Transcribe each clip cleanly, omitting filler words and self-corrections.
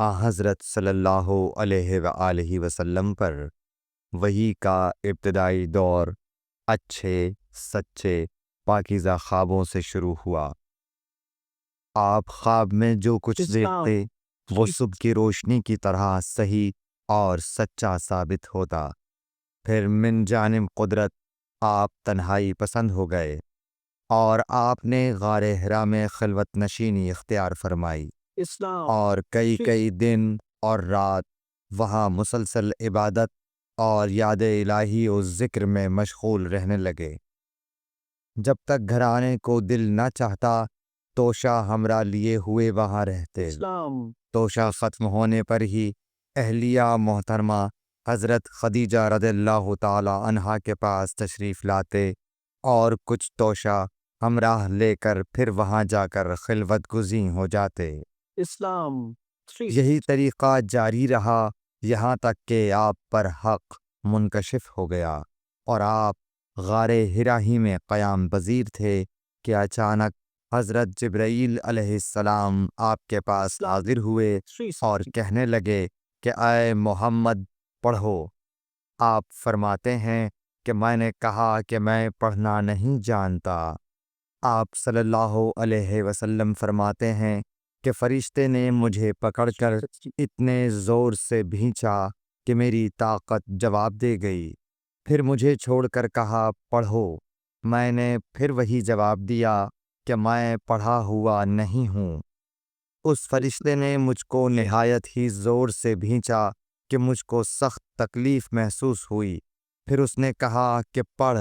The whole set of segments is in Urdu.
حضرت صلی اللہ علیہ وآلہ وسلم پر وحی کا ابتدائی دور اچھے سچے پاکیزہ خوابوں سے شروع ہوا۔ آپ خواب میں جو کچھ دیکھتے وہ صبح کی روشنی کی طرح صحیح اور سچا ثابت ہوتا۔ پھر من جانب قدرت آپ تنہائی پسند ہو گئے اور آپ نے غار حرا میں خلوت نشینی اختیار فرمائی اور کئی دن اور رات وہاں مسلسل عبادت اور یاد الہی و ذکر میں مشغول رہنے لگے۔ جب تک گھر آنے کو دل نہ چاہتا توشہ ہمراہ لیے ہوئے وہاں رہتے۔ توشہ ختم ہونے پر ہی اہلیہ محترمہ حضرت خدیجہ رضی اللہ تعالی عنہا کے پاس تشریف لاتے اور کچھ توشہ ہمراہ لے کر پھر وہاں جا کر خلوت گزین ہو جاتے۔ یہی طریقہ جاری رہا یہاں تک کہ آپ پر حق منکشف ہو گیا اور آپ غار حرا ہی میں قیام پذیر تھے کہ اچانک حضرت جبرائیل علیہ السلام آپ کے پاس حاضر ہوئے اور کہنے لگے کہ اے محمد پڑھو۔ آپ فرماتے ہیں کہ میں نے کہا کہ میں پڑھنا نہیں جانتا۔ آپ صلی اللہ علیہ وسلم فرماتے ہیں کہ فرشتے نے مجھے پکڑ کر اتنے زور سے بھینچا کہ میری طاقت جواب دے گئی۔ پھر مجھے چھوڑ کر کہا پڑھو۔ میں نے پھر وہی جواب دیا کہ میں پڑھا ہوا نہیں ہوں۔ اس فرشتے نے مجھ کو نہایت ہی زور سے بھینچا کہ مجھ کو سخت تکلیف محسوس ہوئی۔ پھر اس نے کہا کہ پڑھ۔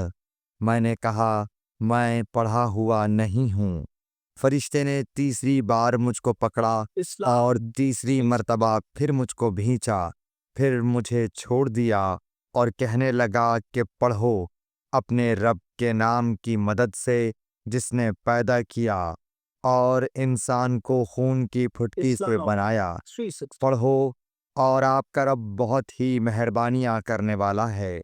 میں نے کہا میں پڑھا ہوا نہیں ہوں۔ فرشتے نے تیسری بار مجھ کو پکڑا اور تیسری مرتبہ پھر مجھ کو بھینچا۔ پھر مجھے چھوڑ دیا اور کہنے لگا کہ پڑھو اپنے رب کے نام کی مدد سے جس نے پیدا کیا اور انسان کو خون کی پھٹکی سے بنایا۔ پڑھو اور آپ کا رب بہت ہی مہربانیاں کرنے والا ہے۔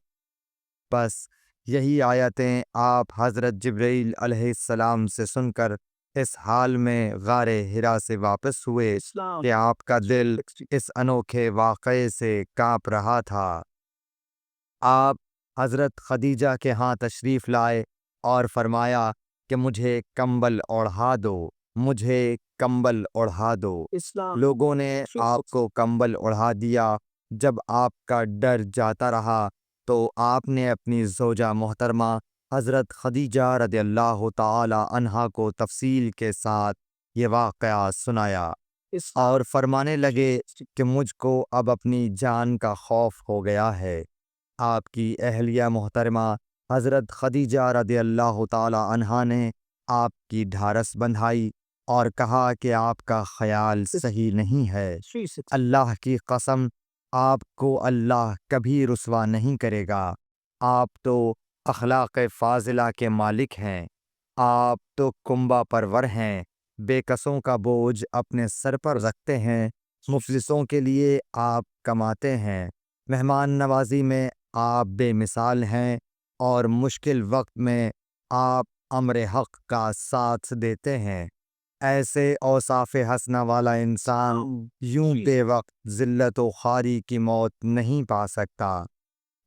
بس یہی آیتیں آپ حضرت جبرائیل علیہ السلام سے سن کر اس حال میں غار حرا سے واپس ہوئے کہ آپ کا دل اس انوکھے واقعے سے کانپ رہا تھا۔ آپ حضرت خدیجہ کے ہاں تشریف لائے اور فرمایا کہ مجھے کمبل اوڑھا دو، مجھے کمبل اوڑھا دو۔ لوگوں نے آپ کو کمبل اوڑھا دیا۔ جب آپ کا ڈر جاتا رہا تو آپ نے اپنی زوجہ محترمہ حضرت خدیجہ رضی اللہ تعالی عنہا کو تفصیل کے ساتھ یہ واقعہ سنایا اور فرمانے لگے کہ مجھ کو اب اپنی جان کا خوف ہو گیا ہے۔ آپ کی اہلیہ محترمہ حضرت خدیجہ رضی اللہ تعالی عنہا نے آپ کی ڈھارس بندھائی اور کہا کہ آپ کا خیال صحیح نہیں ہے۔ اللہ کی قسم آپ کو اللہ کبھی رسوا نہیں کرے گا۔ آپ تو اخلاق فاضلہ کے مالک ہیں، آپ تو کنبہ پرور ہیں، بے کسوں کا بوجھ اپنے سر پر رکھتے ہیں، مفلسوں کے لیے آپ کماتے ہیں، مہمان نوازی میں آپ بے مثال ہیں اور مشکل وقت میں آپ امر حق کا ساتھ دیتے ہیں۔ ایسے اوصاف حسنہ والا انسان یوں بے وقت ذلت و خواری کی موت نہیں پا سکتا۔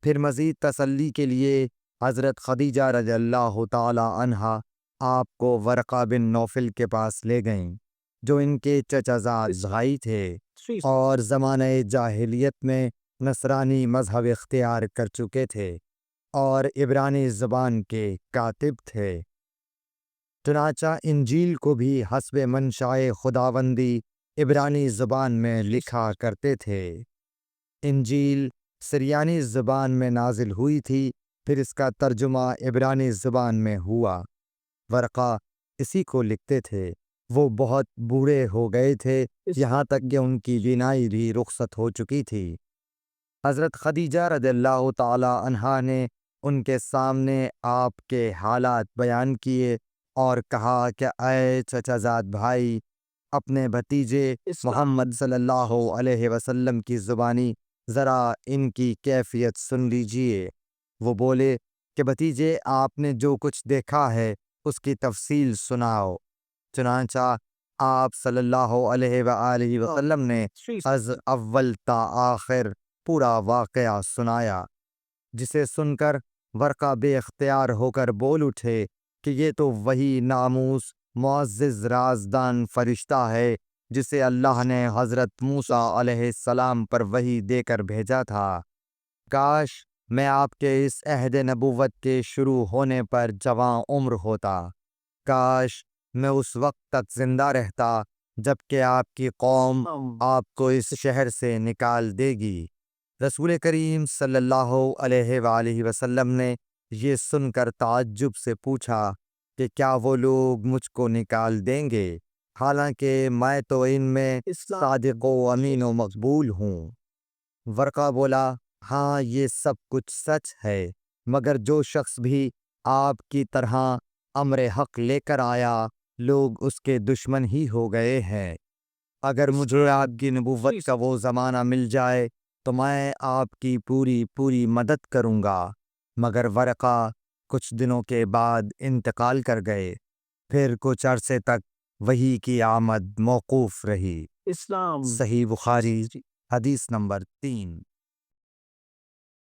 پھر مزید تسلی کے لیے حضرت خدیجہ رضی اللہ تعالی عنہا آپ کو ورقہ بن نوفل کے پاس لے گئیں جو ان کے چچا زاد بھائی تھے اور زمانہ جاہلیت میں نصرانی مذہب اختیار کر چکے تھے اور عبرانی زبان کے کاتب تھے۔ چنانچہ انجیل کو بھی حسب منشائے خداوندی عبرانی زبان میں لکھا کرتے تھے۔ انجیل سریانی زبان میں نازل ہوئی تھی، پھر اس کا ترجمہ عبرانی زبان میں ہوا۔ ورقہ اسی کو لکھتے تھے۔ وہ بہت بوڑھے ہو گئے تھے، یہاں تک کہ ان کی بینائی بھی رخصت ہو چکی تھی۔ حضرت خدیجہ رضی اللہ تعالی عنہا نے ان کے سامنے آپ کے حالات بیان کیے اور کہا کہ اے چچا زاد بھائی، اپنے بھتیجے محمد صلی اللہ علیہ وسلم کی زبانی ذرا ان کی کیفیت سن لیجئے۔ وہ بولے کہ بھتیجے آپ نے جو کچھ دیکھا ہے اس کی تفصیل سناؤ۔ چنانچہ آپ صلی اللہ علیہ وآلہ وسلم نے از اول تا آخر پورا واقعہ سنایا، جسے سن کر ورقہ بے اختیار ہو کر بول اٹھے کہ یہ تو وہی ناموس معزز رازدان فرشتہ ہے جسے اللہ نے حضرت موسیٰ علیہ السلام پر وحی دے کر بھیجا تھا۔ کاش میں آپ کے اس عہد نبوت کے شروع ہونے پر جواں عمر ہوتا، کاش میں اس وقت تک زندہ رہتا جب کہ آپ کی قوم آپ کو اس شہر سے نکال دے گی۔ رسول کریم صلی اللہ علیہ وآلہ وسلم نے یہ سن کر تعجب سے پوچھا کہ کیا وہ لوگ مجھ کو نکال دیں گے، حالانکہ میں تو ان میں صادق و امین و مقبول ہوں؟ ورقہ بولا، ہاں یہ سب کچھ سچ ہے، مگر جو شخص بھی آپ کی طرح امر حق لے کر آیا لوگ اس کے دشمن ہی ہو گئے ہیں۔ اگر مجھے آپ کی نبوت کا وہ زمانہ مل جائے تو میں آپ کی پوری مدد کروں گا، مگر ورقہ کچھ دنوں کے بعد انتقال کر گئے، پھر کچھ عرصے تک وحی کی آمد موقوف رہی۔ صحیح بخاری حدیث نمبر 3۔